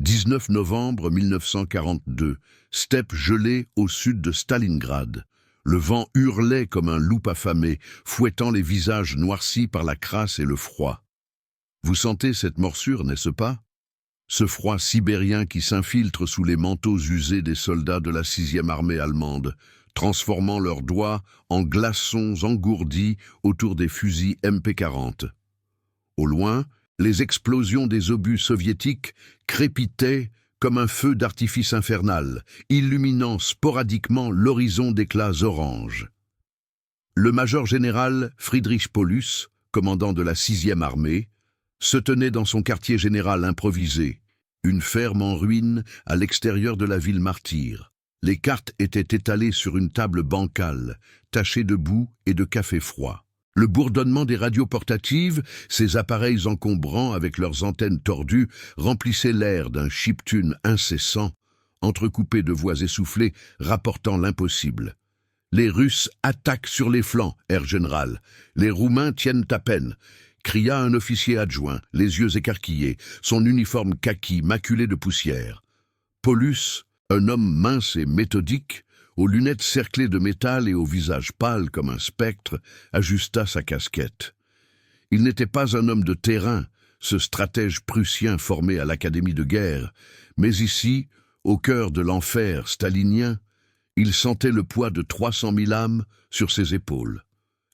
19 novembre 1942, steppe gelée au sud de Stalingrad. Le vent hurlait comme un loup affamé, fouettant les visages noircis par la crasse et le froid. Vous sentez cette morsure, n'est-ce pas? Ce froid sibérien qui s'infiltre sous les manteaux usés des soldats de la 6e armée allemande, transformant leurs doigts en glaçons engourdis autour des fusils MP-40. Au loin, les explosions des obus soviétiques crépitaient comme un feu d'artifice infernal, illuminant sporadiquement l'horizon d'éclats oranges. Le major général Friedrich Paulus, commandant de la 6e armée, se tenait dans son quartier général improvisé, une ferme en ruine à l'extérieur de la ville martyre. Les cartes étaient étalées sur une table bancale, tachée de boue et de café froid. Le bourdonnement des radios portatives, ces appareils encombrants avec leurs antennes tordues, remplissaient l'air d'un chiptune incessant, entrecoupé de voix essoufflées rapportant l'impossible. Les Russes attaquent sur les flancs, air général. Les Roumains tiennent à peine, cria un officier adjoint, les yeux écarquillés, son uniforme kaki maculé de poussière. Paulus, un homme mince et méthodique, aux lunettes cerclées de métal et au visage pâle comme un spectre, ajusta sa casquette. Il n'était pas un homme de terrain, ce stratège prussien formé à l'académie de guerre, mais ici, au cœur de l'enfer stalinien, il sentait le poids de 300 000 âmes sur ses épaules.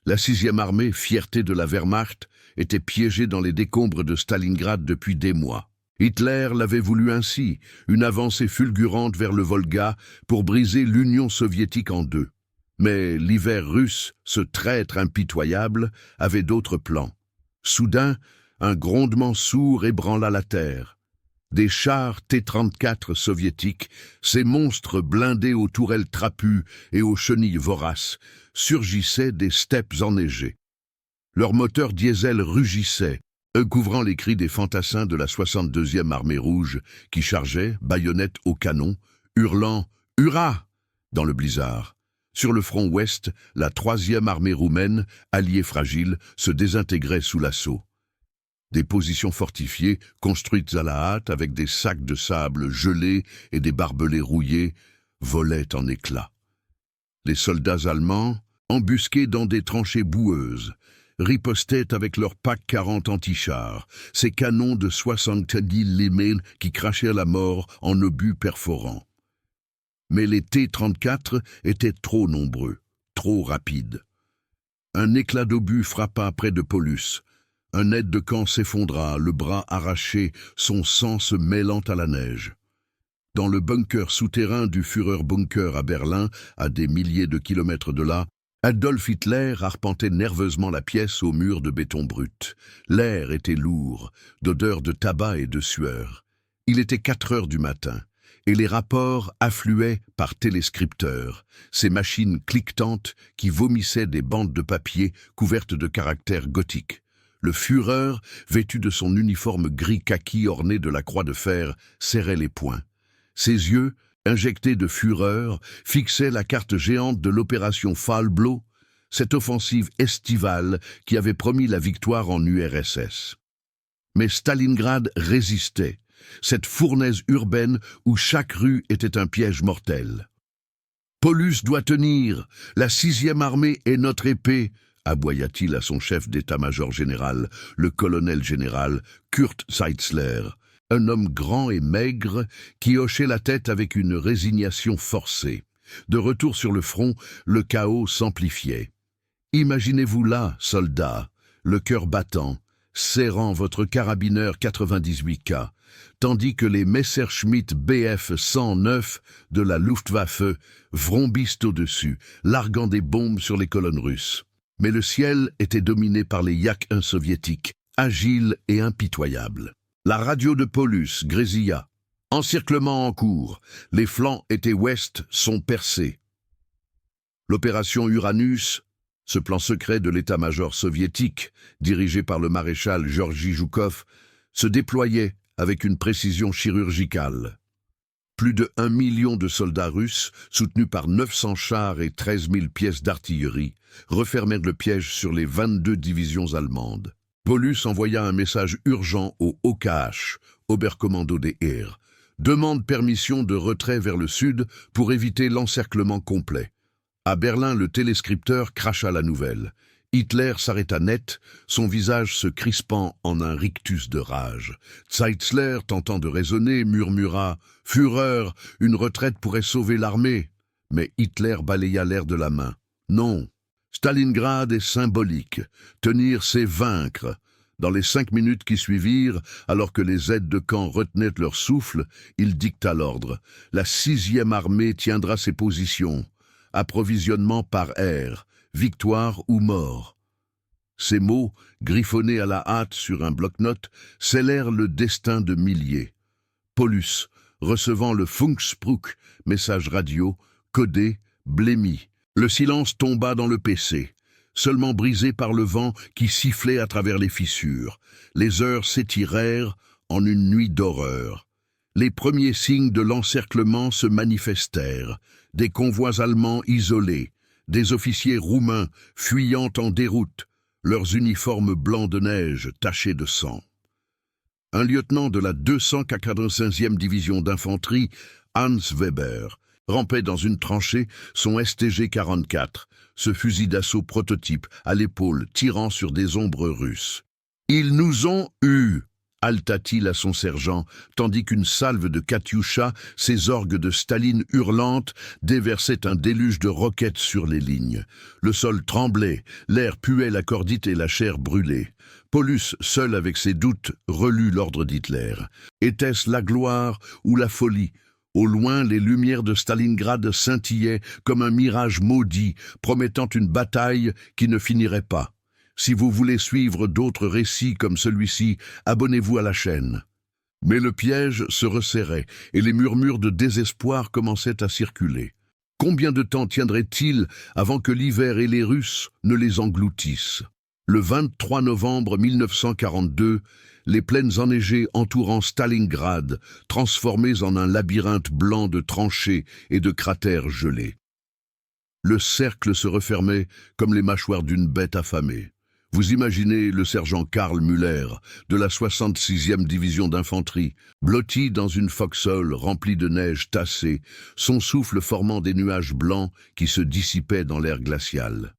La 6e armée, fierté de la Wehrmacht, était piégée dans les décombres de Stalingrad depuis des mois. Hitler l'avait voulu ainsi, une avancée fulgurante vers le Volga pour briser l'Union soviétique en deux. Mais l'hiver russe, ce traître impitoyable, avait d'autres plans. Soudain, un grondement sourd ébranla la terre. Des chars T-34 soviétiques, ces monstres blindés aux tourelles trapues et aux chenilles voraces, surgissaient des steppes enneigées. Leurs moteurs diesel rugissaient, couvrant les cris des fantassins de la 62e armée rouge qui chargeait, baïonnettes au canon, hurlant « Hurrah !» dans le blizzard. Sur le front ouest, la 3e armée roumaine, alliée fragile, se désintégrait sous l'assaut. Des positions fortifiées, construites à la hâte avec des sacs de sable gelés et des barbelés rouillés, volaient en éclats. Les soldats allemands, embusqués dans des tranchées boueuses, ripostaient avec leurs PAC-40 anti-chars, ces canons de 70 mm qui crachaient la mort en obus perforants. Mais les T-34 étaient trop nombreux, trop rapides. Un éclat d'obus frappa près de Paulus. Un aide de camp s'effondra, le bras arraché, son sang se mêlant à la neige. Dans le bunker souterrain du Führerbunker à Berlin, à des milliers de kilomètres de là, Adolf Hitler arpentait nerveusement la pièce aux murs de béton brut. L'air était lourd, d'odeur de tabac et de sueur. Il était 4 heures du matin, et les rapports affluaient par téléscripteurs, ces machines cliquetantes qui vomissaient des bandes de papier couvertes de caractères gothiques. Le Führer, vêtu de son uniforme gris kaki orné de la croix de fer, serrait les poings. Ses yeux, injectés de fureur, fixaient la carte géante de l'opération Fallblau, cette offensive estivale qui avait promis la victoire en URSS. Mais Stalingrad résistait, cette fournaise urbaine où chaque rue était un piège mortel. « Paulus doit tenir, la 6e armée est notre épée », aboya-t-il à son chef d'état-major général, le colonel général Kurt Zeitzler, un homme grand et maigre qui hochait la tête avec une résignation forcée. De retour sur le front, le chaos s'amplifiait. Imaginez-vous là, soldats, le cœur battant, serrant votre carabineur 98K, tandis que les Messerschmitt Bf 109 de la Luftwaffe vrombissent au-dessus, larguant des bombes sur les colonnes russes. Mais le ciel était dominé par les Yak-1 soviétiques, agiles et impitoyables. La radio de Paulus grésilla. Encerclement en cours. Les flancs et ouest sont percés. L'opération Uranus, ce plan secret de l'état-major soviétique, dirigé par le maréchal Georgi Joukov, se déployait avec une précision chirurgicale. Plus de 1 million de soldats russes, soutenus par 900 chars et 13 000 pièces d'artillerie, refermèrent le piège sur les 22 divisions allemandes. Paulus envoya un message urgent au OKH, Oberkommando des Heer. demande permission de retrait vers le sud pour éviter l'encerclement complet. À Berlin, le téléscripteur cracha la nouvelle. Hitler s'arrêta net, son visage se crispant en un rictus de rage. Zeitzler, tentant de raisonner, murmura « Führer, une retraite pourrait sauver l'armée !» Mais Hitler balaya l'air de la main. « Non, Stalingrad est symbolique. Tenir, c'est vaincre. » Dans les 5 minutes qui suivirent, alors que les aides de camp retenaient leur souffle, il dicta l'ordre. La 6e armée tiendra ses positions. Approvisionnement par air, victoire ou mort. Ces mots, griffonnés à la hâte sur un bloc-notes, scellèrent le destin de milliers. Paulus, recevant le Funkspruch, message radio, codé, blêmi. Le silence tomba dans le PC. Seulement brisé par le vent qui sifflait à travers les fissures. Les heures s'étirèrent en une nuit d'horreur. Les premiers signes de l'encerclement se manifestèrent. Des convois allemands isolés, des officiers roumains fuyant en déroute, leurs uniformes blancs de neige tachés de sang. Un lieutenant de la 285e division d'infanterie, Hans Weber, rampait dans une tranchée son STG-44, ce fusil d'assaut prototype à l'épaule tirant sur des ombres russes. « Ils nous ont eus !» halta-t-il à son sergent, tandis qu'une salve de Katyusha, ces orgues de Staline hurlantes, déversait un déluge de roquettes sur les lignes. Le sol tremblait, l'air puait la cordite et la chair brûlée. Paulus, seul avec ses doutes, relut l'ordre d'Hitler. Était-ce la gloire ou la folie ? Au loin, les lumières de Stalingrad scintillaient comme un mirage maudit, promettant une bataille qui ne finirait pas. Si vous voulez suivre d'autres récits comme celui-ci, abonnez-vous à la chaîne. Mais le piège se resserrait et les murmures de désespoir commençaient à circuler. Combien de temps tiendrait-il avant que l'hiver et les Russes ne les engloutissent ? Le 23 novembre 1942, les plaines enneigées entourant Stalingrad, transformées en un labyrinthe blanc de tranchées et de cratères gelés. Le cercle se refermait comme les mâchoires d'une bête affamée. Vous imaginez le sergent Karl Müller, de la 66e division d'infanterie, blotti dans une foxhole remplie de neige tassée, son souffle formant des nuages blancs qui se dissipaient dans l'air glacial.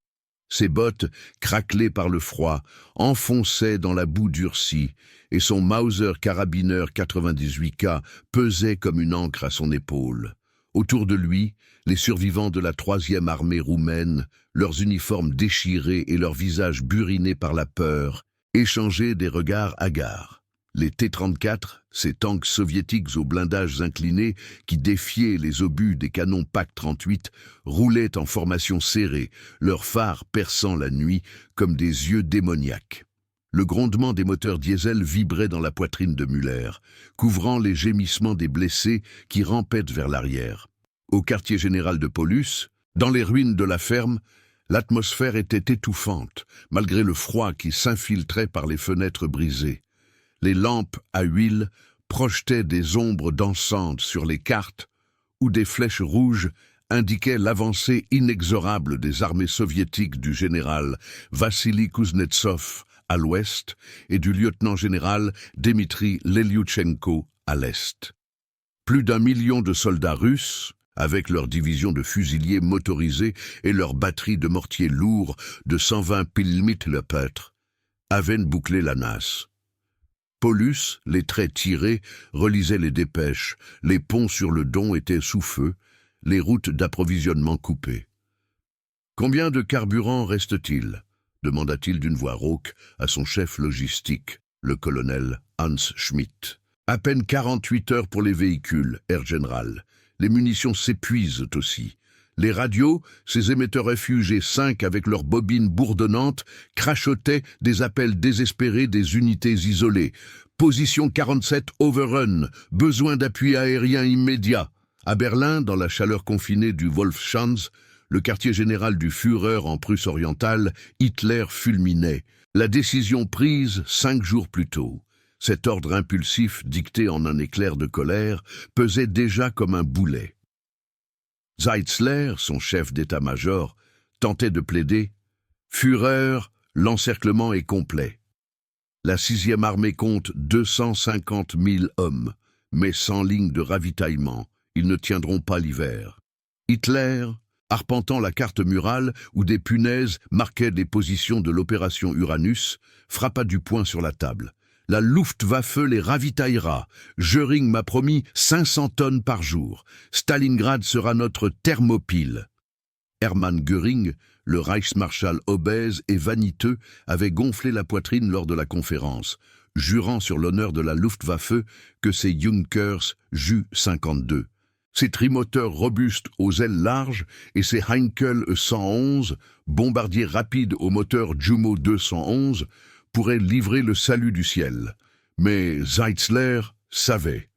Ses bottes, craquelées par le froid, enfonçaient dans la boue durcie, et son Mauser carabineur 98K pesait comme une ancre à son épaule. Autour de lui, les survivants de la 3e armée roumaine, leurs uniformes déchirés et leurs visages burinés par la peur, échangeaient des regards hagards. Les T-34, ces tanks soviétiques aux blindages inclinés qui défiaient les obus des canons PAK-38, roulaient en formation serrée, leurs phares perçant la nuit comme des yeux démoniaques. Le grondement des moteurs diesel vibrait dans la poitrine de Müller, couvrant les gémissements des blessés qui rampaient vers l'arrière. Au quartier général de Paulus, dans les ruines de la ferme, l'atmosphère était étouffante, malgré le froid qui s'infiltrait par les fenêtres brisées. Les lampes à huile projetaient des ombres dansantes sur les cartes où des flèches rouges indiquaient l'avancée inexorable des armées soviétiques du général Vassili Kuznetsov à l'ouest et du lieutenant-général Dmitri Leliutchenko à l'est. Plus d'1 million de soldats russes, avec leurs divisions de fusiliers motorisés et leurs batteries de mortiers lourds de 120 mm Leopard, avaient bouclé la Nasse. Paulus, les traits tirés, relisait les dépêches, les ponts sur le Don étaient sous feu, les routes d'approvisionnement coupées. « Combien de carburant reste-t-il » demanda-t-il d'une voix rauque à son chef logistique, le colonel Hans Schmidt. « À peine 48 heures pour les véhicules, Herr Général. Les munitions s'épuisent aussi. Les radios, ces émetteurs FUG-5 avec leurs bobines bourdonnantes, crachotaient des appels désespérés des unités isolées. Position 47 overrun, besoin d'appui aérien immédiat. À Berlin, dans la chaleur confinée du Wolfschanz, le quartier général du Führer en Prusse orientale, Hitler fulminait. La décision prise 5 jours plus tôt. Cet ordre impulsif, dicté en un éclair de colère, pesait déjà comme un boulet. Zeitzler, son chef d'état-major, tentait de plaider « Führer, l'encerclement est complet. La 6e armée compte 250 000 hommes. mais sans ligne de ravitaillement. Ils ne tiendront pas l'hiver. Hitler, arpentant la carte murale où des punaises marquaient les positions de l'opération Uranus, frappa du poing sur la table. La Luftwaffe les ravitaillera. Göring m'a promis 500 tonnes par jour. Stalingrad sera notre thermopile. Hermann Göring, le Reichsmarschall obèse et vaniteux, avait gonflé la poitrine lors de la conférence, jurant sur l'honneur de la Luftwaffe que ses Junkers Ju-52, ses trimoteurs robustes aux ailes larges et ses Heinkel 111, bombardiers rapides au moteur Jumo 211, pourraient livrer le salut du ciel. Mais Zeitzler savait.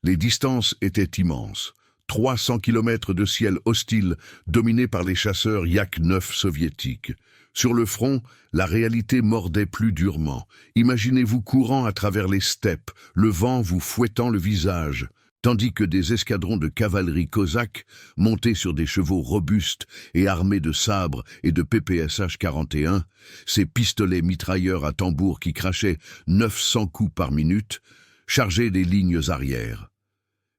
Les distances étaient immenses. 300 kilomètres de ciel hostile dominé par les chasseurs Yak-9 soviétiques. Sur le front, la réalité mordait plus durement. Imaginez-vous courant à travers les steppes, le vent vous fouettant le visage, tandis que des escadrons de cavalerie cosaque, montés sur des chevaux robustes et armés de sabres et de PPSH-41, ces pistolets mitrailleurs à tambour qui crachaient 900 coups par minute, chargeaient les lignes arrières.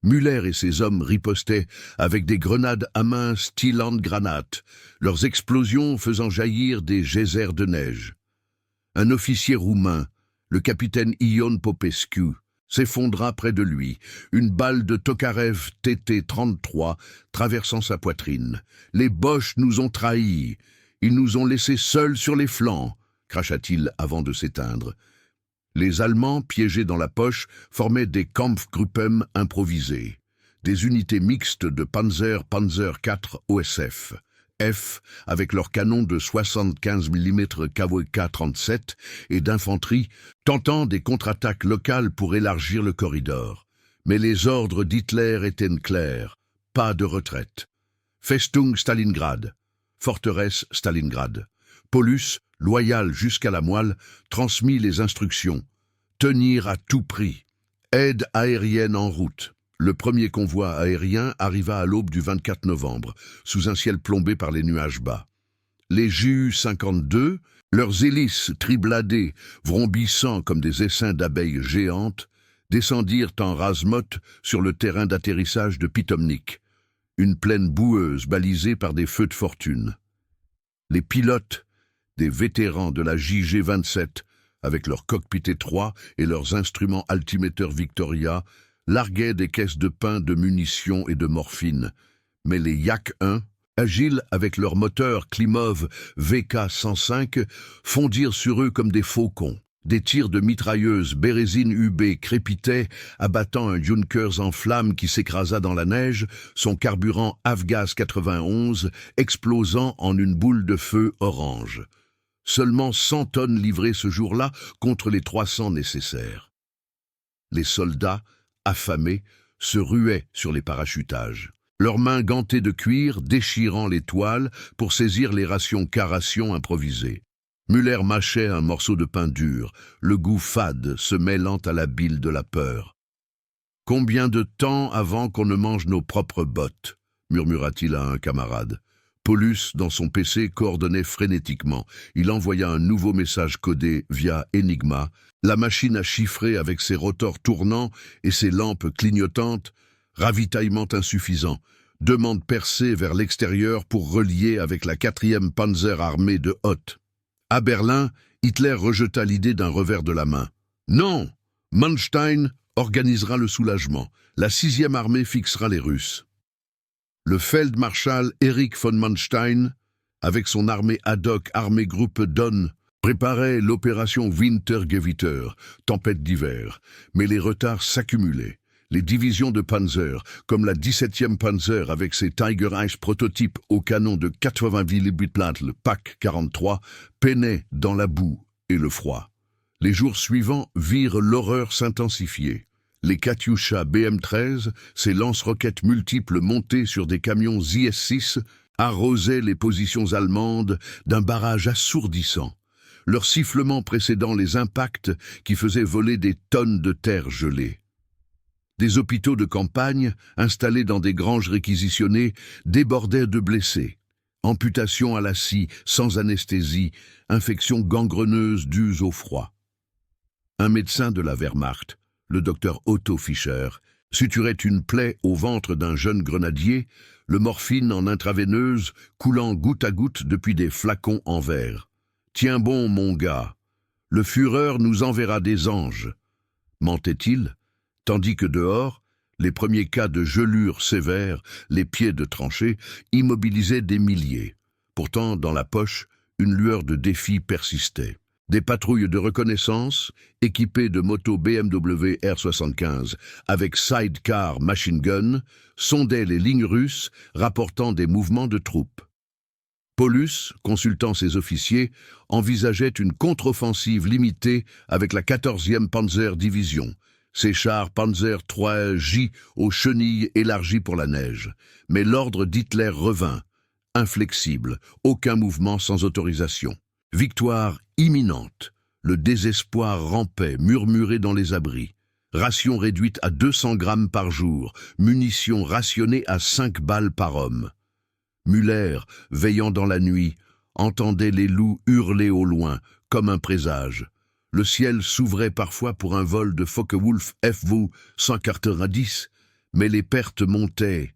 Müller et ses hommes ripostaient avec des grenades à main style handgranate, leurs explosions faisant jaillir des geysers de neige. Un officier roumain, le capitaine Ion Popescu, s'effondra près de lui, une balle de Tokarev TT-33 traversant sa poitrine. « Les Boches nous ont trahis, ils nous ont laissés seuls sur les flancs », cracha-t-il avant de s'éteindre. Les Allemands, piégés dans la poche, formaient des Kampfgruppen improvisés, des unités mixtes de Panzer IV OSF, F avec leurs canons de 75 mm KW-K-37 et d'infanterie, tentant des contre-attaques locales pour élargir le corridor. Mais les ordres d'Hitler étaient clairs, pas de retraite. Festung Stalingrad, forteresse Stalingrad. Paulus, loyal jusqu'à la moelle, transmit les instructions. Tenir à tout prix. Aide aérienne en route. Le premier convoi aérien arriva à l'aube du 24 novembre, sous un ciel plombé par les nuages bas. Les Ju-52, leurs hélices tribladées, vrombissant comme des essaims d'abeilles géantes, descendirent en rase-motte sur le terrain d'atterrissage de Pitomnik, une plaine boueuse balisée par des feux de fortune. Les pilotes, des vétérans de la JG-27, avec leurs cockpits étroits et leurs instruments altiméteurs Victoria, larguaient des caisses de pain, de munitions et de morphine. Mais les Yak-1, agiles avec leurs moteurs Klimov VK-105, fondirent sur eux comme des faucons. Des tirs de mitrailleuses Bérésine UB crépitaient, abattant un Junkers en flammes qui s'écrasa dans la neige, son carburant Avgas 91 explosant en une boule de feu orange. Seulement 100 tonnes livrées ce jour-là contre les 300 nécessaires. Les soldats, affamés, se ruaient sur les parachutages, leurs mains gantées de cuir déchirant les toiles pour saisir les rations K-rations improvisées. Müller mâchait un morceau de pain dur, le goût fade se mêlant à la bile de la peur. « Combien de temps avant qu'on ne mange nos propres bottes ?» murmura-t-il à un camarade. Paulus, dans son PC, coordonnait frénétiquement. Il envoya un nouveau message codé via Enigma. La machine à chiffrer avec ses rotors tournants et ses lampes clignotantes. Ravitaillement insuffisant. Demande percée vers l'extérieur pour relier avec la 4e Panzer armée de Hoth. À Berlin, Hitler rejeta l'idée d'un revers de la main. Non, Manstein organisera le soulagement. La 6e armée fixera les Russes. Le Feldmarschall Erich von Manstein, avec son armée ad hoc Armeegruppe Don, préparait l'opération Wintergewitter, tempête d'hiver, mais les retards s'accumulaient. Les divisions de Panzer, comme la 17e Panzer avec ses Tiger Ice prototypes au canon de 80 mm, le PaK 43, peinaient dans la boue et le froid. Les jours suivants virent l'horreur s'intensifier. Les Katyusha BM-13, ces lance-roquettes multiples montées sur des camions IS-6, arrosaient les positions allemandes d'un barrage assourdissant, leur sifflement précédant les impacts qui faisaient voler des tonnes de terre gelée. Des hôpitaux de campagne, installés dans des granges réquisitionnées, débordaient de blessés. Amputation à la scie, sans anesthésie, infections gangreneuses dues au froid. Un médecin de la Wehrmacht, le docteur Otto Fischer, suturait une plaie au ventre d'un jeune grenadier, le morphine en intraveineuse coulant goutte à goutte depuis des flacons en verre. « Tiens bon, mon gars, le Führer nous enverra des anges », mentait-il, tandis que dehors, les premiers cas de gelure sévère, les pieds de tranchée, immobilisaient des milliers. Pourtant, dans la poche, une lueur de défi persistait. Des patrouilles de reconnaissance, équipées de motos BMW R75 avec sidecar machine gun, sondaient les lignes russes, rapportant des mouvements de troupes. Paulus, consultant ses officiers, envisageait une contre-offensive limitée avec la 14e Panzer Division, ses chars Panzer IIIJ aux chenilles élargies pour la neige. Mais l'ordre d'Hitler revint, inflexible, aucun mouvement sans autorisation. Victoire imminente, le désespoir rampait, murmuré dans les abris. Ration réduite à 200 grammes par jour, munitions rationnées à 5 balles par homme. Müller, veillant dans la nuit, entendait les loups hurler au loin, comme un présage. Le ciel s'ouvrait parfois pour un vol de Focke-Wulf FW 190, mais les pertes montaient,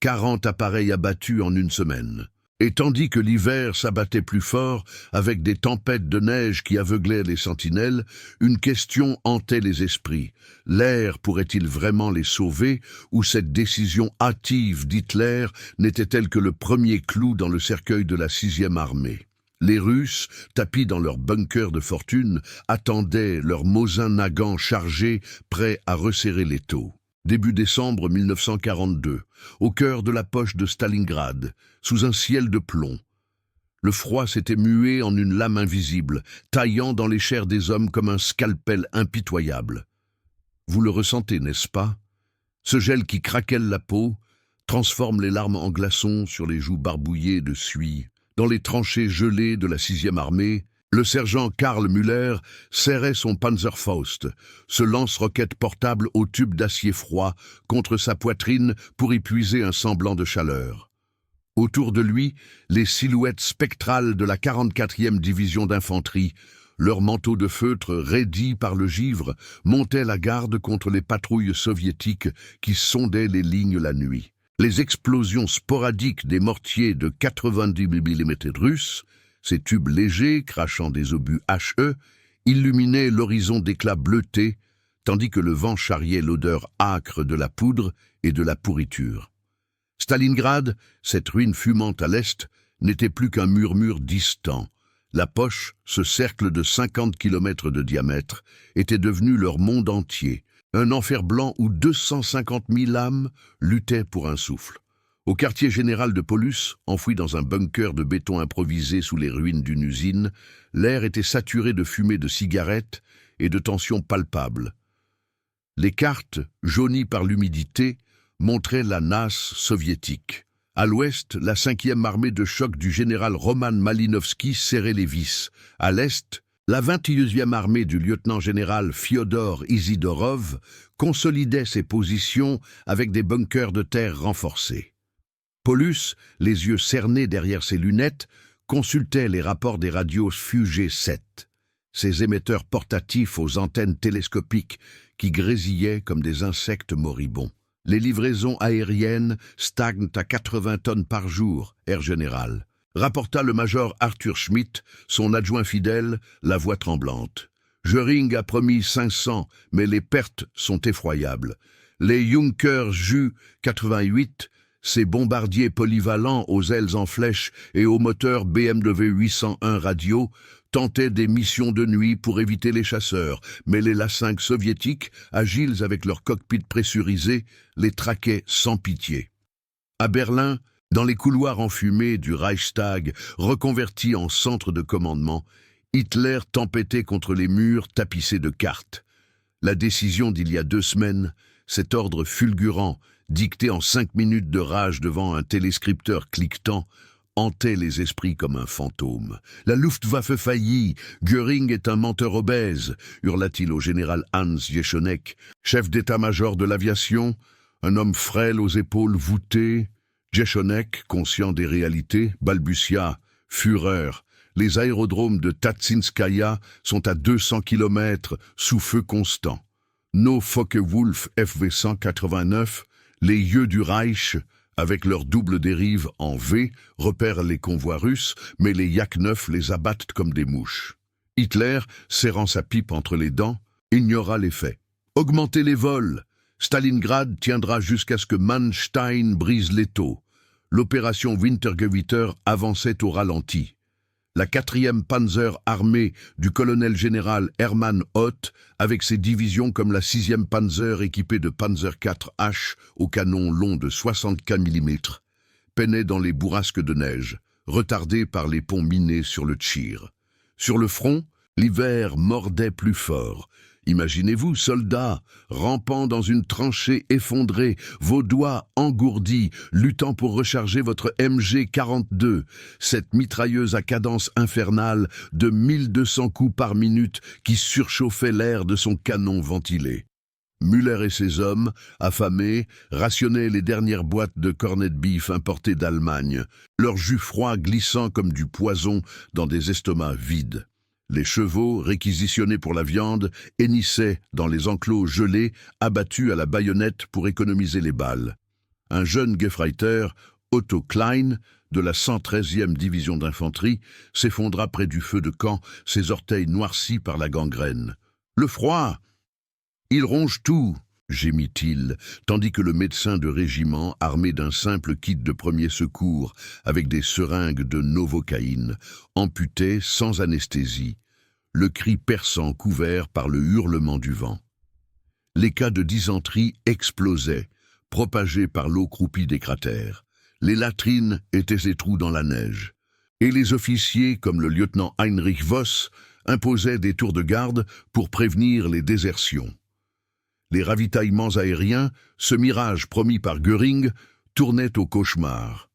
40 appareils abattus en une semaine. Et tandis que l'hiver s'abattait plus fort, avec des tempêtes de neige qui aveuglaient les sentinelles, une question hantait les esprits. L'air pourrait-il vraiment les sauver, ou cette décision hâtive d'Hitler n'était-elle que le premier clou dans le cercueil de la 6e armée? Les Russes, tapis dans leurs bunkers de fortune, attendaient leurs Mosin Nagant chargés, prêts à resserrer l'étau. Début décembre 1942, au cœur de la poche de Stalingrad, sous un ciel de plomb. Le froid s'était mué en une lame invisible, taillant dans les chairs des hommes comme un scalpel impitoyable. Vous le ressentez, n'est-ce pas? Ce gel qui craquelle la peau, transforme les larmes en glaçons sur les joues barbouillées de suie. Dans les tranchées gelées de la 6e armée, le sergent Karl Müller serrait son Panzerfaust, ce lance-roquette portable au tube d'acier froid, contre sa poitrine pour y puiser un semblant de chaleur. Autour de lui, les silhouettes spectrales de la 44e division d'infanterie, leurs manteaux de feutre raidis par le givre, montaient la garde contre les patrouilles soviétiques qui sondaient les lignes la nuit. Les explosions sporadiques des mortiers de 90 mm russes, ces tubes légers, crachant des obus HE, illuminaient l'horizon d'éclats bleutés, tandis que le vent charriait l'odeur âcre de la poudre et de la pourriture. Stalingrad, cette ruine fumante à l'est, n'était plus qu'un murmure distant. La poche, ce cercle de 50 km de diamètre, était devenu leur monde entier, un enfer blanc où 250 000 âmes luttaient pour un souffle. Au quartier général de Paulus, enfoui dans un bunker de béton improvisé sous les ruines d'une usine, l'air était saturé de fumée de cigarettes et de tensions palpables. Les cartes, jaunies par l'humidité, montraient la nasse soviétique. À l'ouest, la 5e armée de choc du général Roman Malinovski serrait les vis. À l'est, la 21e armée du lieutenant-général Fyodor Isidorov consolidait ses positions avec des bunkers de terre renforcés. Paulus, les yeux cernés derrière ses lunettes, consultait les rapports des radios FUG-7, ces émetteurs portatifs aux antennes télescopiques qui grésillaient comme des insectes moribonds. Les livraisons aériennes stagnent à 80 tonnes par jour, Air Général, rapporta le major Arthur Schmidt, son adjoint fidèle, la voix tremblante. Göring a promis 500, mais les pertes sont effroyables. Les Junkers Ju-88, ces bombardiers polyvalents aux ailes en flèche et aux moteurs BMW 801 radio, tentaient des missions de nuit pour éviter les chasseurs, mais les La-5 soviétiques, agiles avec leurs cockpits pressurisés, les traquaient sans pitié. À Berlin, dans les couloirs enfumés du Reichstag, reconverti en centre de commandement, Hitler tempêtait contre les murs tapissés de cartes. La décision d'il y a 2 semaines, cet ordre fulgurant, dicté en 5 minutes de rage devant un téléscripteur cliquetant, hantait les esprits comme un fantôme. La Luftwaffe faillit, Göring est un menteur obèse, hurla-t-il au général Hans Jeschonnek, chef d'état-major de l'aviation, un homme frêle aux épaules voûtées. Jeschonnek, conscient des réalités, balbutia « Führer, les aérodromes de Tatsinskaya sont à 200 km sous feu constant. Nos Focke-Wulf FV-189, les yeux du Reich, avec leur double dérive en V, repèrent les convois russes, mais les Yak-9 les abattent comme des mouches. Hitler, serrant sa pipe entre les dents, ignora les faits. Augmentez les vols. Stalingrad tiendra jusqu'à ce que Manstein brise l'étau. L'opération Wintergewitter avançait au ralenti. La 4e Panzer armée du colonel-général Hermann Hoth, avec ses divisions comme la 6e Panzer équipée de Panzer IV-H au canon long de 64 mm, peinait dans les bourrasques de neige, retardée par les ponts minés sur le Tchir. Sur le front, l'hiver mordait plus fort. Imaginez-vous, soldats, rampant dans une tranchée effondrée, vos doigts engourdis, luttant pour recharger votre MG-42, cette mitrailleuse à cadence infernale de 1200 coups par minute qui surchauffait l'air de son canon ventilé. Müller et ses hommes, affamés, rationnaient les dernières boîtes de corned beef importées d'Allemagne, leur jus froid glissant comme du poison dans des estomacs vides. Les chevaux, réquisitionnés pour la viande, hennissaient dans les enclos gelés, abattus à la baïonnette pour économiser les balles. Un jeune Gefreiter, Otto Klein, de la 113e division d'infanterie, s'effondra près du feu de camp, ses orteils noircis par la gangrène. « Le froid ! Il ronge tout !» gémit-il, tandis que le médecin de régiment, armé d'un simple kit de premier secours avec des seringues de novocaïne, amputait sans anesthésie, le cri perçant couvert par le hurlement du vent. Les cas de dysenterie explosaient, propagés par l'eau croupie des cratères. Les latrines étaient ces trous dans la neige. Et les officiers, comme le lieutenant Heinrich Voss, imposaient des tours de garde pour prévenir les désertions. Les ravitaillements aériens, ce mirage promis par Göring, tournaient au cauchemar.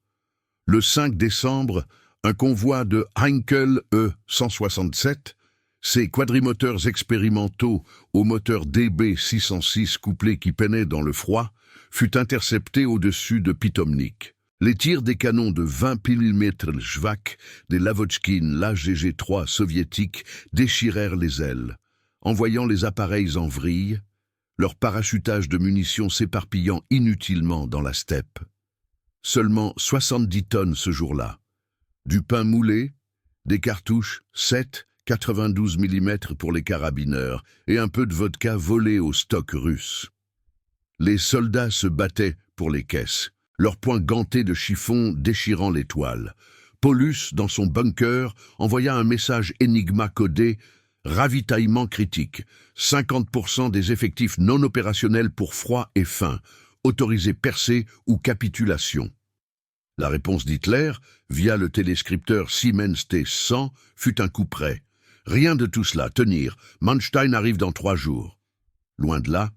Le 5 décembre, un convoi de Heinkel E-167, ces quadrimoteurs expérimentaux au moteur DB-606 couplé qui peinaient dans le froid, fut intercepté au-dessus de Pitomnik. Les tirs des canons de 20 mm Schwak des Lavochkin l'AGG-3 soviétiques déchirèrent les ailes, envoyant les appareils en vrille, leur parachutage de munitions s'éparpillant inutilement dans la steppe. Seulement 70 tonnes ce jour-là. Du pain moulé, des cartouches 7,92 mm pour les carabineurs et un peu de vodka volé au stock russe. Les soldats se battaient pour les caisses, leurs poings gantés de chiffon déchirant les toiles. Paulus, dans son bunker, envoya un message énigma codé « Ravitaillement critique, 50% des effectifs non opérationnels pour froid et faim, autorisés percée ou capitulation ». La réponse d'Hitler, via le téléscripteur Siemens T-100, fut un coup près. Rien de tout cela, tenir, Manstein arrive dans 3 jours. Loin de là,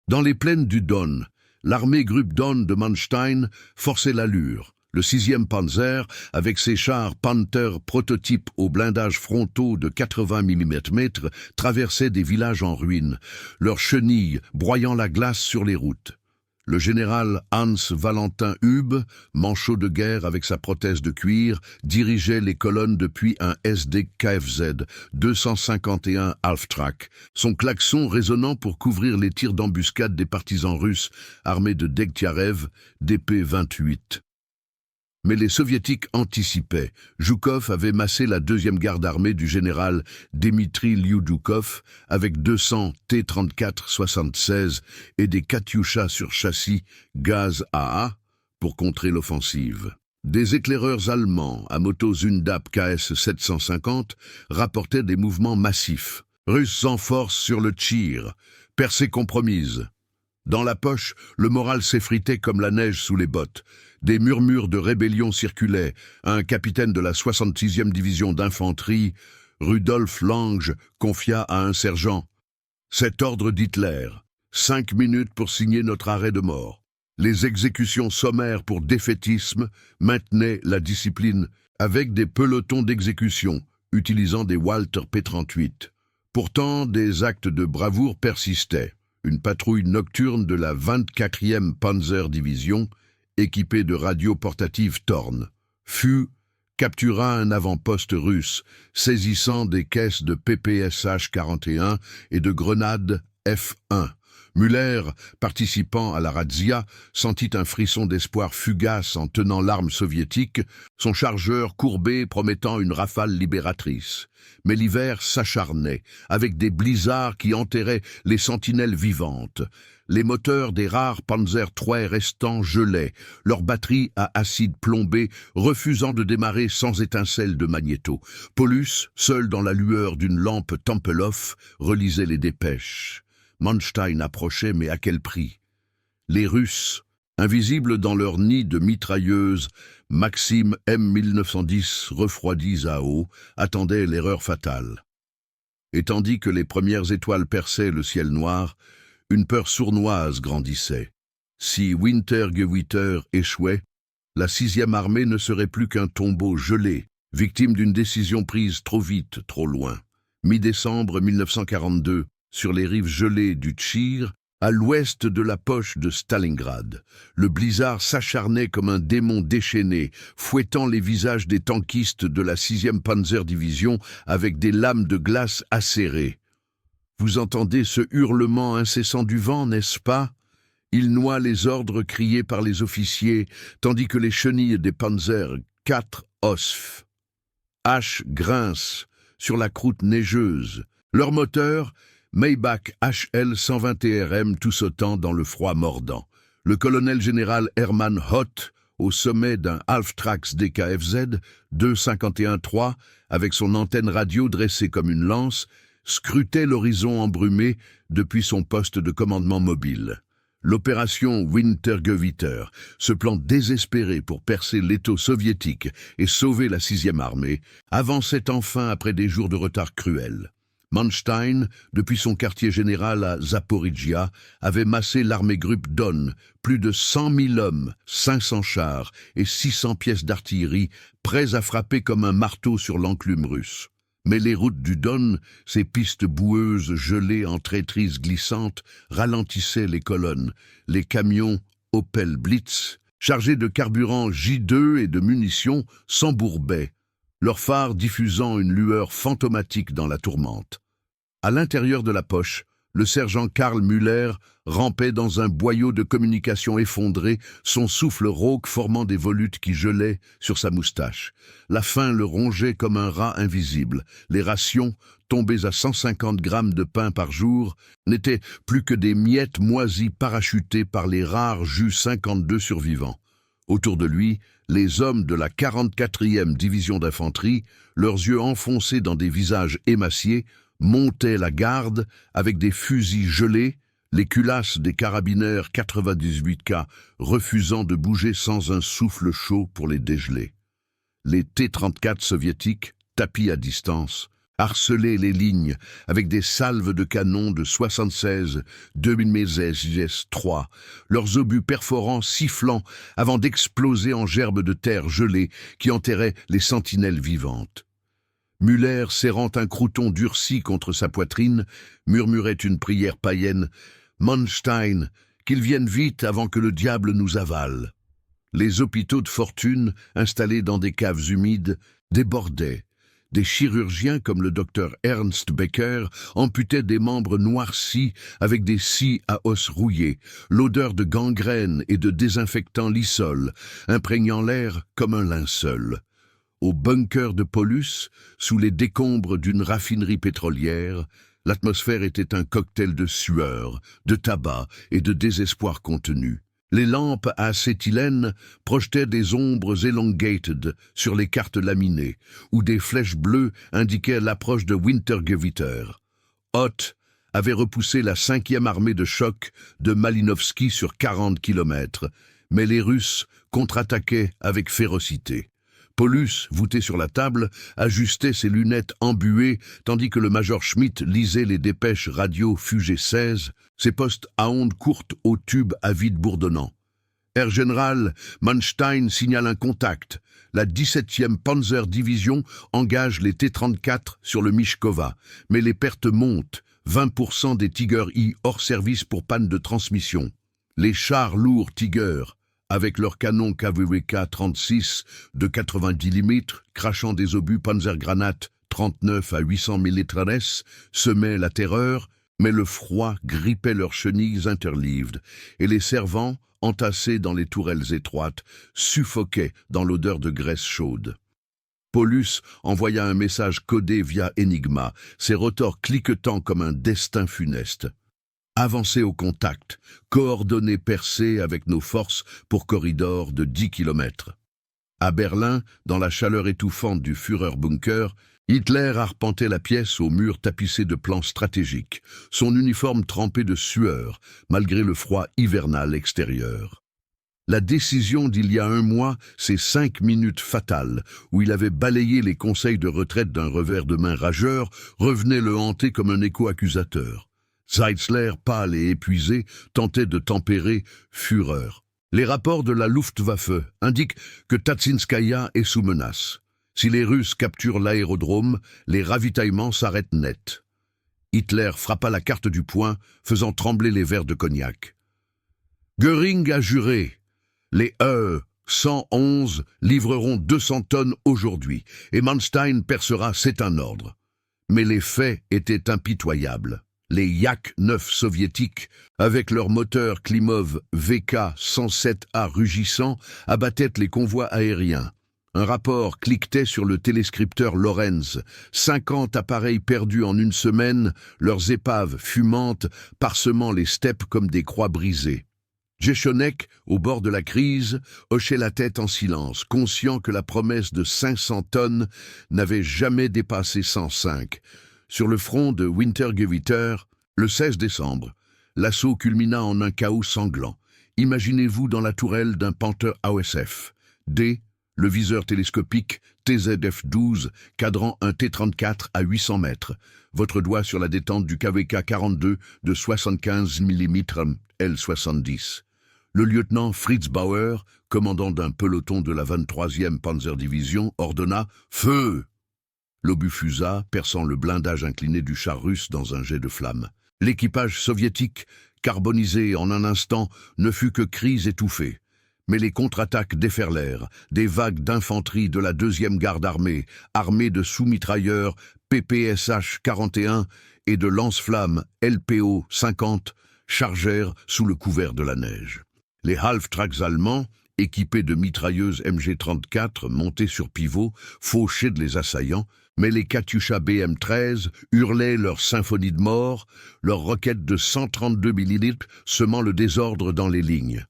dans les plaines du Don, l'armée Gruppe Don de Manstein forçait l'allure. Le 6e Panzer, avec ses chars Panther prototypes aux blindages frontaux de 80 mm, traversait des villages en ruine, leurs chenilles broyant la glace sur les routes. Le général Hans Valentin Hube, manchot de guerre avec sa prothèse de cuir, dirigeait les colonnes depuis un SD KFZ 251 Half-Track, son klaxon résonnant pour couvrir les tirs d'embuscade des partisans russes armés de Degtyarev, DP-28. Mais les soviétiques anticipaient. Joukov avait massé la 2e garde armée du général Dmitri Lyudukov avec 200 T-34-76 et des Katyusha sur châssis gaz AA pour contrer l'offensive. Des éclaireurs allemands à moto Zundap KS-750 rapportaient des mouvements massifs. Russes en force sur le Tchir, percée compromise. Dans la poche, le moral s'effritait comme la neige sous les bottes. Des murmures de rébellion circulaient. Un capitaine de la 66e division d'infanterie, Rudolf Lange, confia à un sergent « Cet ordre d'Hitler, 5 minutes pour signer notre arrêt de mort. » Les exécutions sommaires pour défaitisme maintenaient la discipline avec des pelotons d'exécution, utilisant des Walter P-38. Pourtant, des actes de bravoure persistaient. Une patrouille nocturne de la 24e Panzer Division, équipée de radios portatives Thorn, captura un avant-poste russe, saisissant des caisses de PPSH-41 et de grenades F1, Müller, participant à la razzia, sentit un frisson d'espoir fugace en tenant l'arme soviétique, son chargeur courbé promettant une rafale libératrice. Mais l'hiver s'acharnait, avec des blizzards qui enterraient les sentinelles vivantes. Les moteurs des rares Panzer III restants gelaient, leurs batteries à acide plombé refusant de démarrer sans étincelle de magnéto. Paulus, seul dans la lueur d'une lampe Tempelhof, relisait les dépêches. Manstein approchait, mais à quel prix? Les Russes, invisibles dans leur nid de mitrailleuses, Maxim M1910 refroidis à eau, attendaient l'erreur fatale. Et tandis que les premières étoiles perçaient le ciel noir, une peur sournoise grandissait. Si Wintergewitter échouait, la 6e armée ne serait plus qu'un tombeau gelé, victime d'une décision prise trop vite, trop loin. Mi-décembre 1942, sur les rives gelées du Tchir, à l'ouest de la poche de Stalingrad, le blizzard s'acharnait comme un démon déchaîné, fouettant les visages des tankistes de la 6e Panzer Division avec des lames de glace acérées. Vous entendez ce hurlement incessant du vent, n'est-ce pas? Il noie les ordres criés par les officiers, tandis que les chenilles des Panzer IV Osf H grincent sur la croûte neigeuse. Leur moteur, Maybach HL 121RM, tout sautant dans le froid mordant. Le colonel général Hermann Hoth, au sommet d'un Halftrax DKFZ 251-3, avec son antenne radio dressée comme une lance, scrutait l'horizon embrumé depuis son poste de commandement mobile. L'opération Wintergewitter, ce plan désespéré pour percer l'étau soviétique et sauver la 6e armée, avançait enfin après des jours de retard cruels. Manstein, depuis son quartier général à Zaporizhia, avait massé l'armée Gruppe Don, plus de 100 000 hommes, 500 chars et 600 pièces d'artillerie, prêts à frapper comme un marteau sur l'enclume russe. Mais les routes du Don, ces pistes boueuses gelées en traîtrises glissantes, ralentissaient les colonnes. Les camions Opel Blitz, chargés de carburant J2 et de munitions, s'embourbaient, leurs phares diffusant une lueur fantomatique dans la tourmente. À l'intérieur de la poche, le sergent Karl Müller rampait dans un boyau de communication effondré, son souffle rauque formant des volutes qui gelaient sur sa moustache. La faim le rongeait comme un rat invisible. Les rations, tombées à 150 grammes de pain par jour, n'étaient plus que des miettes moisies parachutées par les rares Ju 52 survivants. Autour de lui, les hommes de la 44e division d'infanterie, leurs yeux enfoncés dans des visages émaciés, montaient la garde avec des fusils gelés, les culasses des carabineurs 98K refusant de bouger sans un souffle chaud pour les dégeler. Les T-34 soviétiques, tapis à distance, harcelaient les lignes avec des salves de canons de 76 2000-3, leurs obus perforants sifflant avant d'exploser en gerbes de terre gelée qui enterraient les sentinelles vivantes. Müller, serrant un crouton durci contre sa poitrine, murmurait une prière païenne « Manstein, qu'il vienne vite avant que le diable nous avale !» Les hôpitaux de fortune, installés dans des caves humides, débordaient. Des chirurgiens comme le docteur Ernst Becker amputaient des membres noircis avec des scies à os rouillés, l'odeur de gangrène et de désinfectant lysol, imprégnant l'air comme un linceul. Au bunker de Paulus, sous les décombres d'une raffinerie pétrolière, l'atmosphère était un cocktail de sueur, de tabac et de désespoir contenu. Les lampes à acétylène projetaient des ombres elongated sur les cartes laminées, où des flèches bleues indiquaient l'approche de Wintergewitter. Hoth avait repoussé la 5e armée de choc de Malinovski sur 40 kilomètres, mais les Russes contre-attaquaient avec férocité. Paulus, voûté sur la table, ajustait ses lunettes embuées, tandis que le major Schmidt lisait les dépêches radio Fugé 16, ses postes à ondes courtes au tube à vide bourdonnant. Herr Général, Manstein signale un contact. La 17e Panzer Division engage les T-34 sur le Mishkova, mais les pertes montent, 20% des Tiger I hors service pour panne de transmission. Les chars lourds Tiger, avec leurs canons KVWK 36 de 90 mm, crachant des obus Panzergranate 39 à 800 mm, semaient la terreur, Mais le froid grippait leurs chenilles interlives, et les servants, entassés dans les tourelles étroites, suffoquaient dans l'odeur de graisse chaude. Paulus envoya un message codé via Enigma, ses rotors cliquetant comme un destin funeste. Avancez au contact, coordonnées percées avec nos forces pour corridor de 10 kilomètres. À Berlin, dans la chaleur étouffante du Führerbunker, Hitler arpentait la pièce aux murs tapissés de plans stratégiques, son uniforme trempé de sueur, malgré le froid hivernal extérieur. La décision d'il y a un mois, ces 5 minutes fatales, où il avait balayé les conseils de retraite d'un revers de main rageur, revenait le hanter comme un écho accusateur. Zeitzler, pâle et épuisé, tentait de tempérer Führer. Les rapports de la Luftwaffe indiquent que Tatsinskaya est sous menace. Si les Russes capturent l'aérodrome, les ravitaillements s'arrêtent net. Hitler frappa la carte du poing, faisant trembler les verres de cognac. Göring a juré. Les 111 livreront 200 tonnes aujourd'hui, et Manstein percera, c'est un ordre. Mais les faits étaient impitoyables. Les Yak-9 soviétiques, avec leur moteur Klimov VK-107A rugissant, abattaient les convois aériens. Un rapport cliquetait sur le téléscripteur Lorenz. 50 appareils perdus en une semaine, leurs épaves fumantes, parsemant les steppes comme des croix brisées. Jechonek, au bord de la crise, hochait la tête en silence, conscient que la promesse de 500 tonnes n'avait jamais dépassé 105. Sur le front de Wintergewitter, le 16 décembre, l'assaut culmina en un chaos sanglant. Imaginez-vous dans la tourelle d'un Panther AOSF. D, le viseur télescopique TZF-12, cadrant un T-34 à 800 mètres. Votre doigt sur la détente du KVK-42 de 75 mm L-70. Le lieutenant Fritz Bauer, commandant d'un peloton de la 23e Panzerdivision, ordonna « Feu !» L'obus fusa, perçant le blindage incliné du char russe dans un jet de flammes. L'équipage soviétique, carbonisé en un instant, ne fut que cris étouffés. Mais les contre-attaques déferlèrent, des vagues d'infanterie de la 2e garde armée, armée de sous-mitrailleurs PPSH-41 et de lance-flammes LPO-50, chargèrent sous le couvert de la neige. Les Halftracks allemands, équipés de mitrailleuses MG-34 montées sur pivot, fauchaient les assaillants, mais les Katyusha BM-13 hurlaient leur symphonie de mort, leurs roquettes de 132 mm semant le désordre dans les lignes.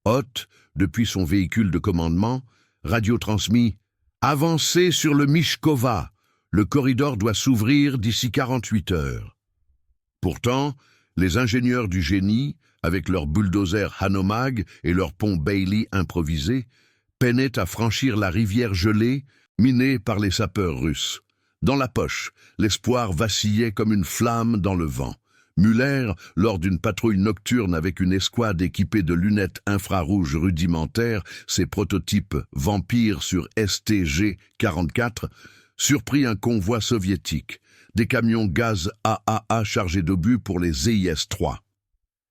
Hoth, depuis son véhicule de commandement, radiotransmit « Avancez sur le Mishkova, le corridor doit s'ouvrir d'ici 48 heures. » Pourtant, les ingénieurs du génie, avec leurs bulldozers Hanomag et leurs ponts Bailey improvisés, peinaient à franchir la rivière gelée, minée par les sapeurs russes. Dans la poche, l'espoir vacillait comme une flamme dans le vent. Müller, lors d'une patrouille nocturne avec une escouade équipée de lunettes infrarouges rudimentaires, ses prototypes Vampire sur STG-44, surprit un convoi soviétique, des camions gaz AAA chargés d'obus pour les ZIS-3.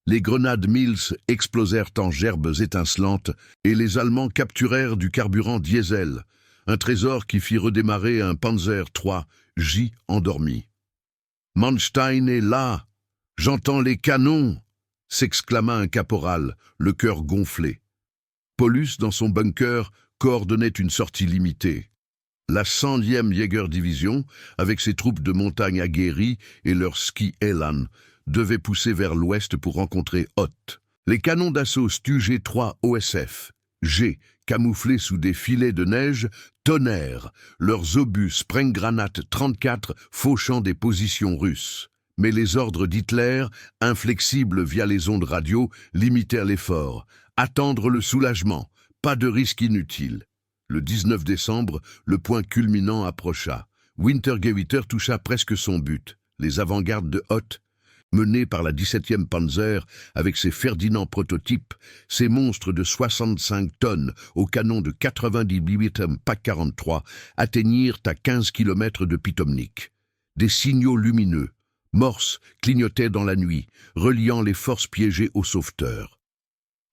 Les grenades Mills explosèrent en gerbes étincelantes et les Allemands capturèrent du carburant diesel, un trésor qui fit redémarrer un Panzer III J endormi. « Manstein est là! J'entends les canons !» s'exclama un caporal, le cœur gonflé. Paulus, dans son bunker, coordonnait une sortie limitée. La 100e Jäger-Division, avec ses troupes de montagne aguerries et leurs skis Elan, devait pousser vers l'ouest pour rencontrer Hoth. Les canons d'assaut Stu-G3 OSF, G, camouflés sous des filets de neige, tonnèrent, leurs obus Sprenggranat 34 fauchant des positions russes. Mais les ordres d'Hitler, inflexibles via les ondes radio, limitèrent l'effort. Attendre le soulagement, pas de risque inutile. Le 19 décembre, le point culminant approcha. Wintergewitter toucha presque son but. Les avant-gardes de Hoth, menés par la 17e Panzer avec ses Ferdinand prototypes, ces monstres de 65 tonnes au canon de 90 mm PAC-43, atteignirent à 15 km de Pitomnik. Des signaux lumineux, morses, clignotaient dans la nuit, reliant les forces piégées aux sauveteurs.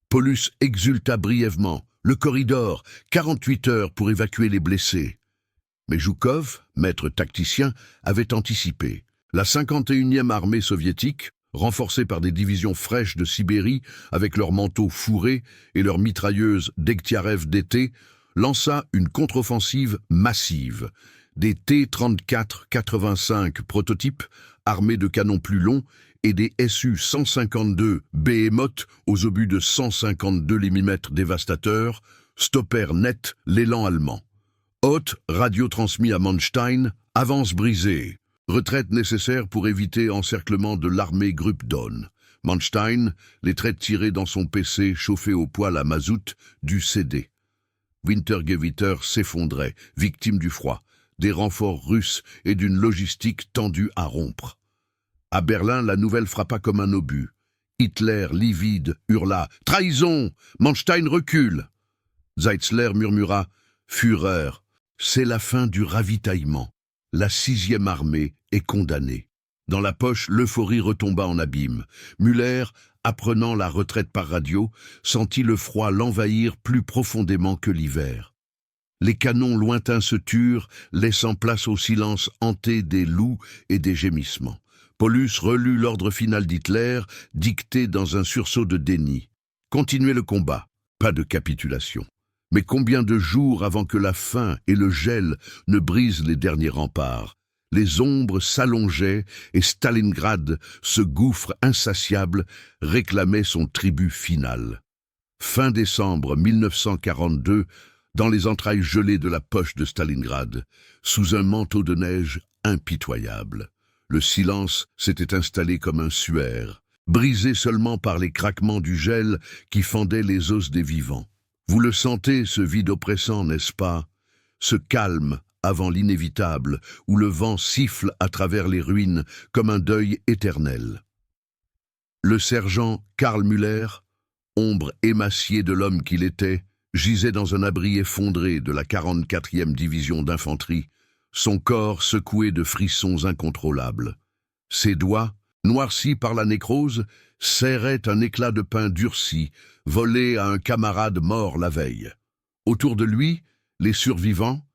Paulus exulta brièvement. Le corridor, 48 heures pour évacuer les blessés. Mais Joukov, maître tacticien, avait anticipé. La 51e armée soviétique, renforcée par des divisions fraîches de Sibérie avec leurs manteaux fourrés et leurs mitrailleuses Degtiarev DT, lança une contre-offensive massive. Des T-34-85 prototypes, armés de canons plus longs, et des Su-152 Behemoth aux obus de 152 mm dévastateurs, stoppèrent net l'élan allemand. Hoth, radio transmis à Manstein, avance brisée. Retraite nécessaire pour éviter encerclement de l'armée Gruppe-Donn. Manstein, les traits tirés dans son PC chauffé au poêle à mazout, dut céder. Wintergewitter s'effondrait, victime du froid, des renforts russes et d'une logistique tendue à rompre. À Berlin, la nouvelle frappa comme un obus. Hitler, livide, hurla « Trahison ! Manstein recule !» Zeitzler murmura « Führer, c'est la fin du ravitaillement. La 6e armée est condamnée. » Dans la poche, l'euphorie retomba en abîme. Müller, apprenant la retraite par radio, sentit le froid l'envahir plus profondément que l'hiver. Les canons lointains se turent, laissant place au silence hanté des loups et des gémissements. Paulus relut l'ordre final d'Hitler, dicté dans un sursaut de déni. Continuez le combat, pas de capitulation. Mais combien de jours avant que la faim et le gel ne brisent les derniers remparts? Les ombres s'allongeaient et Stalingrad, ce gouffre insatiable, réclamait son tribut final. Fin décembre 1942, dans les entrailles gelées de la poche de Stalingrad, sous un manteau de neige impitoyable. Le silence s'était installé comme un suaire, brisé seulement par les craquements du gel qui fendait les os des vivants. Vous le sentez, ce vide oppressant, n'est-ce pas? Ce calme avant l'inévitable, où le vent siffle à travers les ruines comme un deuil éternel. Le sergent Karl Müller, ombre émaciée de l'homme qu'il était, gisait dans un abri effondré de la 44e division d'infanterie, son corps secoué de frissons incontrôlables. Ses doigts, noircis par la nécrose, serraient un éclat de pain durci, volé à un camarade mort la veille. Autour de lui, les survivants,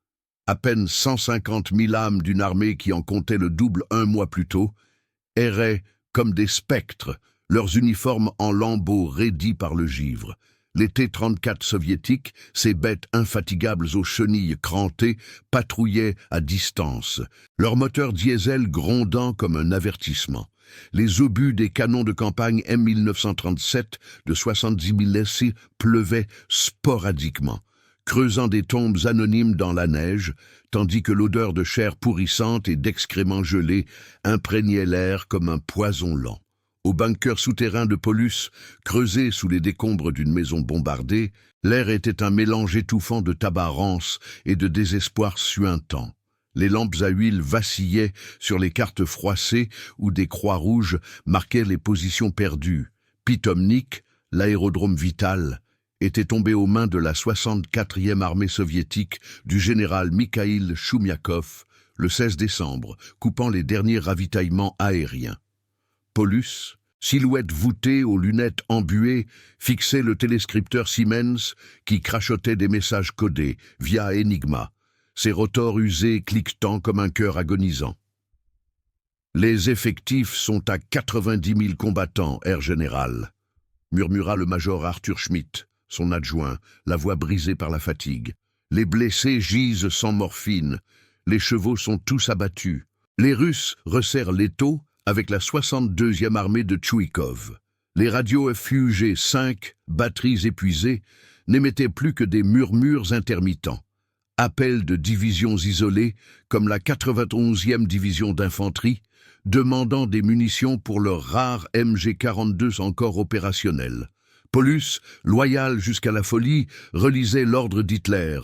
à peine 150 000 âmes d'une armée qui en comptait le double un mois plus tôt, erraient comme des spectres, leurs uniformes en lambeaux raidis par le givre. Les T-34 soviétiques, ces bêtes infatigables aux chenilles crantées, patrouillaient à distance, leur moteur diesel grondant comme un avertissement. Les obus des canons de campagne M1937 de 70 000 essais pleuvaient sporadiquement, creusant des tombes anonymes dans la neige, tandis que l'odeur de chair pourrissante et d'excréments gelés imprégnait l'air comme un poison lent. Au bunker souterrain de Paulus, creusé sous les décombres d'une maison bombardée, l'air était un mélange étouffant de tabac rance et de désespoir suintant. Les lampes à huile vacillaient sur les cartes froissées où des croix rouges marquaient les positions perdues. Pitomnik, l'aérodrome vital, était tombé aux mains de la 64e armée soviétique du général Mikhaïl Choumiakov le 16 décembre, coupant les derniers ravitaillements aériens. Paulus, silhouette voûtée aux lunettes embuées, fixait le téléscripteur Siemens qui crachotait des messages codés via Enigma, ses rotors usés cliquetant comme un cœur agonisant. Les effectifs sont à 90 000 combattants, Air Général, murmura le major Arthur Schmidt, son adjoint, la voix brisée par la fatigue. Les blessés gisent sans morphine, les chevaux sont tous abattus. Les Russes resserrent l'étau avec la 62e armée de Tchouikov. Les radios FUG-5, batteries épuisées, n'émettaient plus que des murmures intermittents. Appels de divisions isolées, comme la 91e division d'infanterie, demandant des munitions pour leurs rares MG-42 encore opérationnels. Paulus, loyal jusqu'à la folie, relisait l'ordre d'Hitler.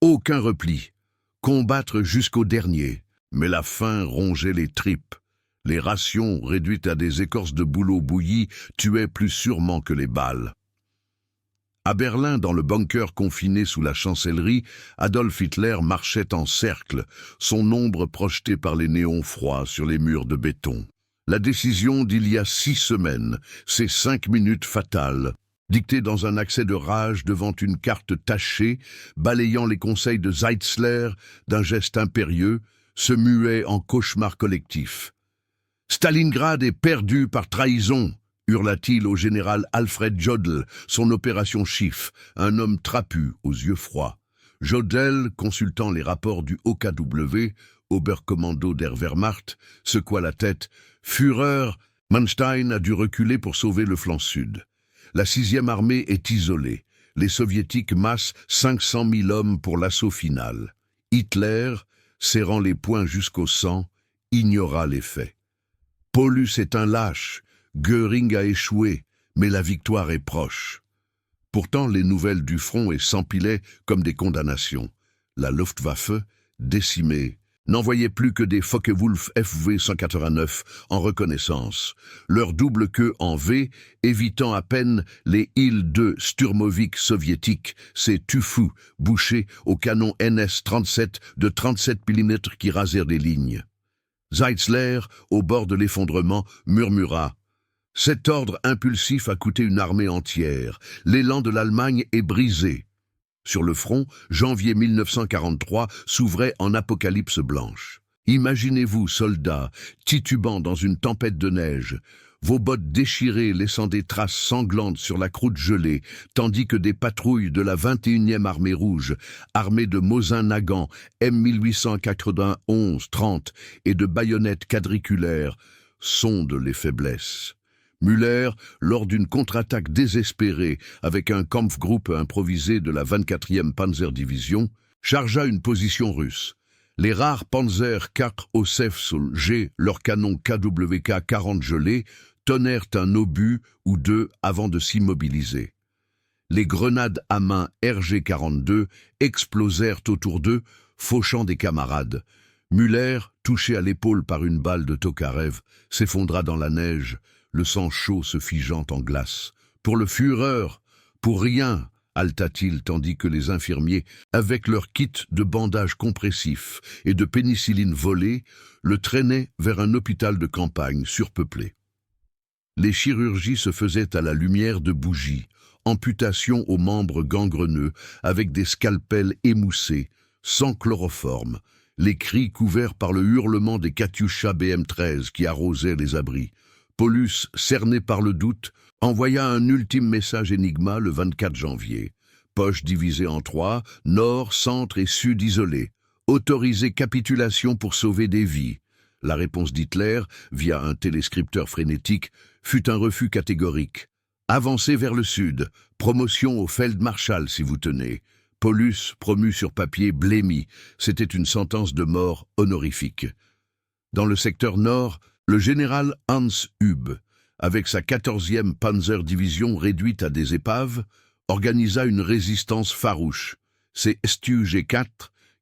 Aucun repli. Combattre jusqu'au dernier. Mais la faim rongeait les tripes. Les rations, réduites à des écorces de bouleau bouilli, tuaient plus sûrement que les balles. À Berlin, dans le bunker confiné sous la chancellerie, Adolf Hitler marchait en cercle, son ombre projetée par les néons froids sur les murs de béton. La décision d'il y a 6 semaines, ces 5 minutes fatales, dictée dans un accès de rage devant une carte tachée, balayant les conseils de Zeitzler d'un geste impérieux, se muait en cauchemar collectif. Stalingrad est perdu par trahison, hurla-t-il au général Alfred Jodl, son opération Schiff, un homme trapu aux yeux froids. Jodl, consultant les rapports du OKW, Oberkommando der Wehrmacht, secoua la tête. Fureur, Manstein a dû reculer pour sauver le flanc sud. La 6e armée est isolée. Les soviétiques massent 500 000 hommes pour l'assaut final. Hitler, serrant les poings jusqu'au sang, ignora les faits. Paulus est un lâche, Göring a échoué, mais la victoire est proche. Pourtant, les nouvelles du front s'empilaient comme des condamnations. La Luftwaffe, décimée, n'envoyait plus que des Focke-Wulf FV-189 en reconnaissance, leur double queue en V, évitant à peine les Il-2 Sturmovik soviétiques, ces tufous bouchés au canon NS-37 de 37 mm qui rasèrent des lignes. Zeitzler, au bord de l'effondrement, murmura « Cet ordre impulsif a coûté une armée entière. L'élan de l'Allemagne est brisé. » Sur le front, janvier 1943 s'ouvrait en apocalypse blanche. Imaginez-vous, soldats, titubant dans une tempête de neige, vos bottes déchirées laissant des traces sanglantes sur la croûte gelée, tandis que des patrouilles de la 21e armée rouge, armée de Mosin-Nagant, M1891-30 et de baïonnettes quadriculaires, sondent les faiblesses. Müller, lors d'une contre-attaque désespérée avec un Kampfgruppe improvisé de la 24e Panzerdivision, chargea une position russe. Les rares Panzer IV Osefsul G, leurs canons KWK-40 gelés, tonnèrent un obus ou deux avant de s'immobiliser. Les grenades à main RG-42 explosèrent autour d'eux, fauchant des camarades. Müller, touché à l'épaule par une balle de Tokarev, s'effondra dans la neige, le sang chaud se figeant en glace. Pour le Führer, pour rien, halta-t-il tandis que les infirmiers, avec leur kit de bandages compressifs et de pénicilline volée, le traînaient vers un hôpital de campagne surpeuplé. Les chirurgies se faisaient à la lumière de bougies, amputation aux membres gangreneux avec des scalpels émoussés, sans chloroforme, les cris couverts par le hurlement des Katyusha BM-13 qui arrosaient les abris. Paulus, cerné par le doute, envoya un ultime message énigma le 24 janvier. Poche divisée en 3, nord, centre et sud isolés. Autorisée capitulation pour sauver des vies. La réponse d'Hitler, via un téléscripteur frénétique, fut un refus catégorique. Avancez vers le sud, promotion au Feldmarschall si vous tenez. Paulus, promu sur papier, blêmi. C'était une sentence de mort honorifique. Dans le secteur nord, le général Hans Hüb, avec sa 14e Panzer-Division réduite à des épaves, organisa une résistance farouche. Ses STU-G4,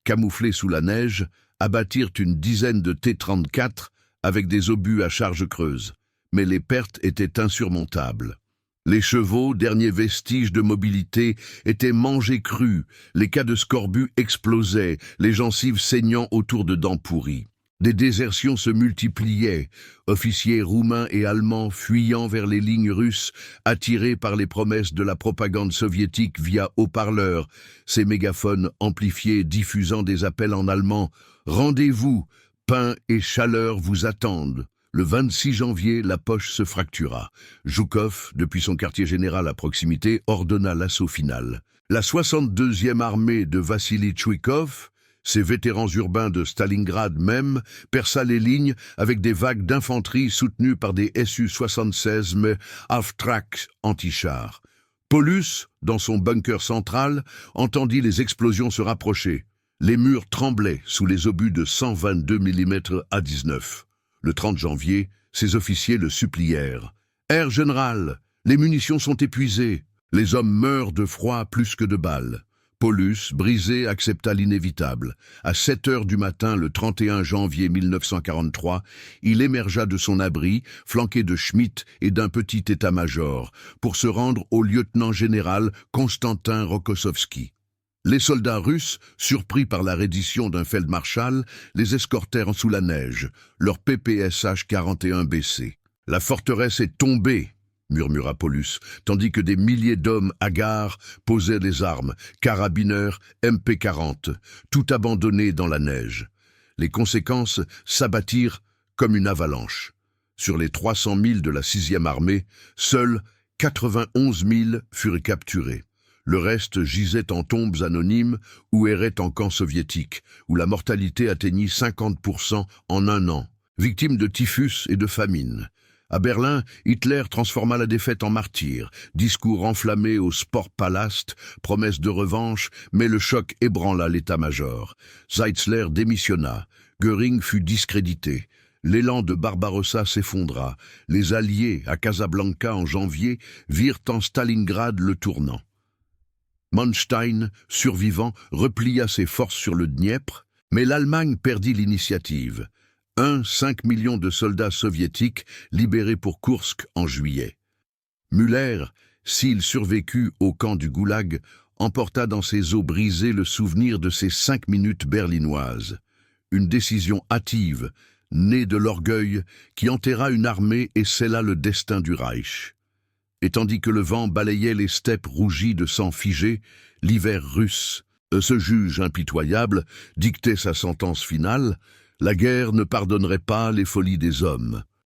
camouflés sous la neige, abattirent une dizaine de T-34 avec des obus à charge creuse. Mais les pertes étaient insurmontables. Les chevaux, derniers vestiges de mobilité, étaient mangés crus, les cas de scorbut explosaient, les gencives saignant autour de dents pourries. Des désertions se multipliaient, officiers roumains et allemands fuyant vers les lignes russes, attirés par les promesses de la propagande soviétique via haut-parleurs, ces mégaphones amplifiés diffusant des appels en allemand « Rendez-vous, pain et chaleur vous attendent ». Le 26 janvier, la poche se fractura. Zhukov, depuis son quartier général à proximité, ordonna l'assaut final. La 62e armée de Vassili Tchoukov, ces vétérans urbains de Stalingrad même, perça les lignes avec des vagues d'infanterie soutenues par des Su-76 mais Half-Track anti-chars. Paulus, dans son bunker central, entendit les explosions se rapprocher. Les murs tremblaient sous les obus de 122 mm à 19. Le 30 janvier, ses officiers le supplièrent. « Herr Général, les munitions sont épuisées. Les hommes meurent de froid plus que de balles. » Paulus, brisé, accepta l'inévitable. À 7 heures du matin, le 31 janvier 1943, il émergea de son abri, flanqué de Schmitt et d'un petit état-major, pour se rendre au lieutenant-général Konstantin Rokossovski. Les soldats russes, surpris par la reddition d'un Feldmarschall, les escortèrent sous la neige, leur PPSH-41 baissé. « La forteresse est tombée !» murmura Paulus, tandis que des milliers d'hommes hagards posaient les armes, carabineurs, MP-40, tout abandonné dans la neige. Les conséquences s'abattirent comme une avalanche. Sur les 300 000 de la 6e armée, seuls 91 000 furent capturés. Le reste gisait en tombes anonymes ou errait en camps soviétiques, où la mortalité atteignit 50% en un an, victimes de typhus et de famine. À Berlin, Hitler transforma la défaite en martyr, discours enflammés au Sportpalast, promesses de revanche, mais le choc ébranla l'état-major. Zeitzler démissionna, Göring fut discrédité. L'élan de Barbarossa s'effondra. Les Alliés, à Casablanca en janvier, virent en Stalingrad le tournant. Manstein, survivant, replia ses forces sur le Dniepr, mais l'Allemagne perdit l'initiative. 5 millions de soldats soviétiques libérés pour Koursk en juillet. Müller, s'il survécut au camp du Goulag, emporta dans ses os brisés le souvenir de ces 5 minutes berlinoises. Une décision hâtive, née de l'orgueil, qui enterra une armée et scella le destin du Reich. Et tandis que le vent balayait les steppes rougies de sang figé, l'hiver russe, ce juge impitoyable, dictait sa sentence finale: la guerre ne pardonnerait pas les folies des hommes.